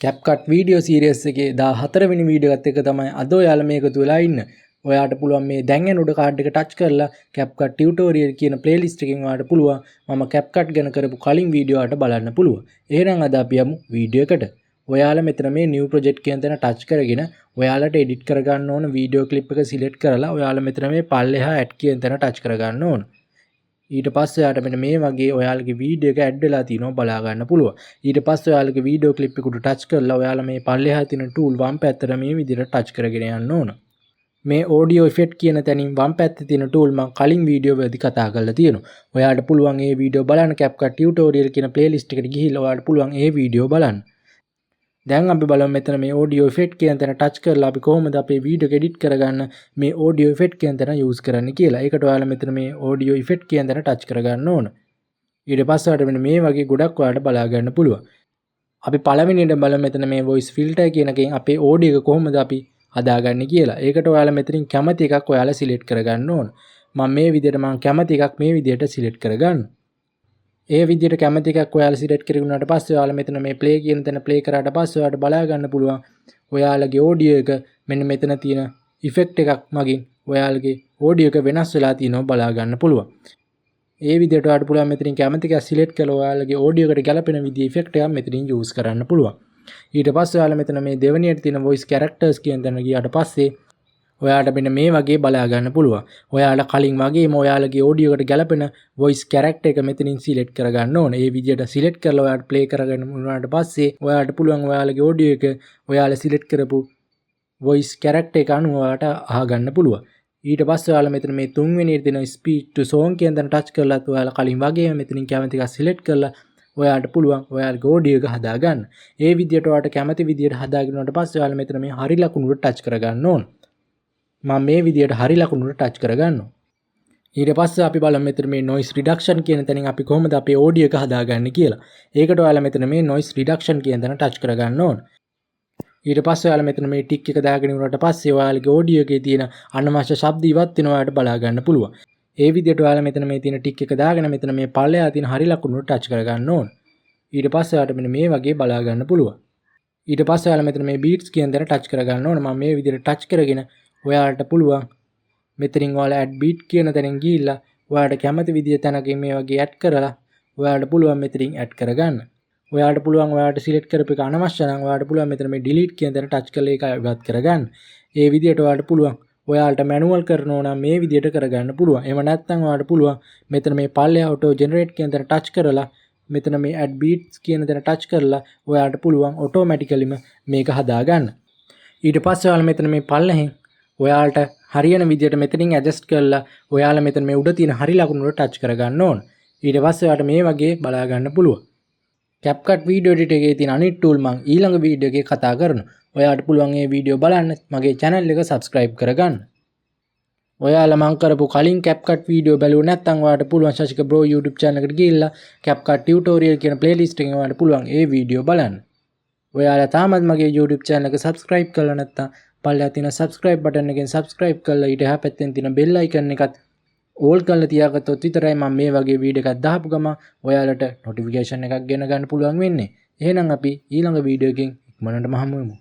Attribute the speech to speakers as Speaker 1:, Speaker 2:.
Speaker 1: CapCut video series එකේ 14 වෙනි video එකත් එක තමයි අද ඔයාලා මේක තුලා ඉන්න. ඔයාට පුළුවන් මේ දැන් යන උඩ කාඩ් එක ටච් කරලා CapCut ටියුටෝරියල් කියන ප්ලේලිස්ට් එකෙන් ඔයාට පුළුවන් මම CapCut ගැන කරපු කලින් වීඩියෝ වලට බලන්න පුළුවන්. එහෙනම් අද අපි යමු වීඩියෝ එකට. ඔයාලා මෙතන මේ new project කියන තැන ටච් කරගෙන ඔයාලට edit කරගන්න ඕන වීඩියෝ ක්ලිප් එක select කරලා ඔයාලා මෙතන මේ පල්ලෙහා add කියන තැන ටච් කරගන්න ඕන. ඊට පස්සේ ඔයාලට මෙන්න මේ වගේ ඔයාලගේ වීඩියෝ එක ඇඩ් වෙලා තිනවා බලා ගන්න පුළුවන්. ඊට පස්සේ ඔයාලගේ වීඩියෝ ක්ලිප් එකට ටච් කරලා ඔයාලා මේ පල්ලෙහා තියෙන tool වම් පැත්තට මේ විදිහට ටච් කරගෙන යන්න ඕන. මේ audio effect කියන තැනින් වම් පැත්තේ තියෙන tool මම කලින් වීඩියෝ වලදී කතා කරලා තියෙනවා. ඔයාලට පුළුවන් මේ වීඩියෝ බලන්න CapCut tutorial කියන playlist එකට ගිහිල්ලා ඔයාලට පුළුවන් මේ වීඩියෝ බලන්න. දැන් අපි බලමු මෙතන මේ audio effect කියන තැන ටච් කරලා අපි කොහොමද අපේ වීඩියෝ එක edit කරගන්න මේ audio effect කියන තැන use කරන්න කියලා. ඒකට ඔයාලා මෙතන මේ audio effect කියන තැන ටච් කරගන්න ඕන. ඊට පස්සේ ඔයාලට මෙන්න මේ වගේ ගොඩක් ඔයාලට බලා ගන්න පුළුවන්. අපි පළවෙනියට බලමු මෙතන මේ voice filter කියන එකෙන් අපේ audio එක කොහොමද අපි හදාගන්නේ කියලා. ඒකට ඔයාලා මෙතනින් කැමති එකක් ඔයාලා select කරගන්න ඕන. මම මේ විදිහට මම කැමති එකක් මේ විදිහට select කරගන්නවා. ඒ විදිහට කැමති එකක් ඔයාලා සිලෙක්ට් කරගුණාට පස්සේ ඔයාලා මෙතන මේ play කියන තැන play කරාට පස්සේ ඔයාලට බලා ගන්න පුළුවන් ඔයාලගේ audio එක මෙන්න මෙතන තියෙන effect එකක් මගින් ඔයාලගේ audio එක වෙනස් වෙලා තියෙනවා බලා ගන්න පුළුවන්. ඒ විදිහට ඔයාලට පුළුවන් මෙතනින් කැමති එකක් සිලෙක්ට් කරලා ඔයාලගේ audio එකට ගැලපෙන විදිහේ effect එකක් මෙතනින් use කරන්න පුළුවන්. ඊට පස්සේ ඔයාලා මෙතන මේ දෙවෙනියට තියෙන voice characters කියන තැන ගියාට පස්සේ ඔයාලට මෙන්න මේ වගේ බලා ගන්න පුළුවන්. ඔයාලා කලින් වගේම ඔයාලගේ audio එකට ගැලපෙන voice character එක මෙතනින් select කරගන්න ඕනේ. ඒ විදිහට select කරලා ඔයාලට play කරගෙන උනාට පස්සේ ඔයාලට පුළුවන් ඔයාලගේ audio එක ඔයාලා select කරපු voice character එක අනුව ඔයාලට අහගන්න පුළුවන්. ඊට පස්සේ ඔයාලා මෙතන මේ තුන්වෙනියට තියෙන speech to song කියන තැන touch කරලාත් ඔයාලා කලින් වගේම මෙතනින් කැමති එකක් select කරලා ඔයාලට පුළුවන් ඔයාලගේ audio එක හදාගන්න. ඒ විදිහට ඔයාලට කැමති විදිහට හදාගෙන උනාට පස්සේ ඔයාලා මෙතන මේ හරි ලකුණට touch කරගන්න ඕනේ. මම මේ විදිහට හරි ලකුණට ටච් කරගන්නවා. ඊට පස්සේ අපි බලමු මෙතන මේ noise reduction කියන තැනින් අපි කොහොමද අපේ audio එක හදාගන්නේ කියලා. ඒකට ඔයාලා මෙතන මේ noise reduction කියන තැන ටච් කරගන්න ඕන. ඊට පස්සේ ඔයාලා මෙතන මේ ටික් එක දාගෙන ඉවරට පස්සේ ඔයාලගේ audio එකේ තියෙන අනවශ්‍ය ශබ්ද ඉවත් වෙනවා ඔයාලට බලා ගන්න පුළුවන්. ඒ විදිහට ඔයාලා මෙතන මේ තියෙන ටික් එක දාගෙන මෙතන මේ පල්ලෙහා තියෙන හරි ලකුණට ටච් කරගන්න ඕන. ඊට පස්සේ ඔයාලට මෙන්න මේ වගේ බලා ගන්න පුළුවන්. ඊට පස්සේ ඔයාලා මෙතන මේ beats කියන තැන ටච් කරගන්න ඕන. මම මේ විදිහට ටච් කරගෙන ඔයාලට පුළුවන් මෙතනින් ඔයාලා add beat කියන තැනින් ගිහිල්ලා ඔයාලට කැමති විදිය තැනකින් මේ වගේ add කරලා ඔයාලට පුළුවන් මෙතනින් add කරගන්න. ඔයාලට පුළුවන් ඔයාලට select කරපු එක අනවශ්‍ය නම් ඔයාලට පුළුවන් මෙතන මේ delete කියන තැන touch කරලා ඒක ඉවත් කරගන්න. ඒ විදියට ඔයාලට පුළුවන් ඔයාලට manual කරනවා නම් මේ විදියට කරගන්න පුළුවන්. එහෙම නැත්නම් ඔයාලට පුළුවන් මෙතන මේ පල්ලෙහා auto generate කියන තැන touch කරලා මෙතන මේ add beats කියන තැන touch කරලා ඔයාලට පුළුවන් automatically මේක හදාගන්න. ඊට පස්සේ ඔයාලා මෙතන මේ පල්ලෙහෙන් ඔයාලට හරියන විදිහට මෙතනින් ඇඩ්ජස්ට් කරලා ඔයාලා මෙතන මේ උඩ තියෙන හරි ලකුණට ටච් කරගන්න ඕන. ඊට පස්සේ ඔයාලට මේ වගේ බලා ගන්න පුළුවන්. CapCut video editor එකේ තියෙන අනිත් tool මම ඊළඟ වීඩියෝ එකේ කතා කරනවා. ඔයාලට පුළුවන් මේ වීඩියෝ බලන්න මගේ channel එක subscribe කරගන්න. ඔයාලා මම කරපු කලින් CapCut වීඩියෝ බැලුවේ නැත්නම් ඔයාලට පුළුවන් ශශික bro YouTube channel එකට ගිහිල්ලා CapCut tutorial කියන playlist එකෙන් ඔයාලට පුළුවන් ඒ වීඩියෝ බලන්න. ඔයාලා තාමත් මගේ YouTube channel එක subscribe කරලා නැත්නම් පල්ලෙහා තියෙන subscribe button එකෙන් subscribe කරලා ඊට එහා පැත්තෙන් තියෙන bell icon එකත් all කරලා තියාගත්තොත් විතරයි මම මේ වගේ වීඩියෝ එකක් දාපු ගම ඔයාලට notification එකක් ගෙන ගන්න පුළුවන් වෙන්නේ. එහෙනම් අපි ඊළඟ වීඩියෝ එකකින් ඉක්මනටම හමු වෙමු.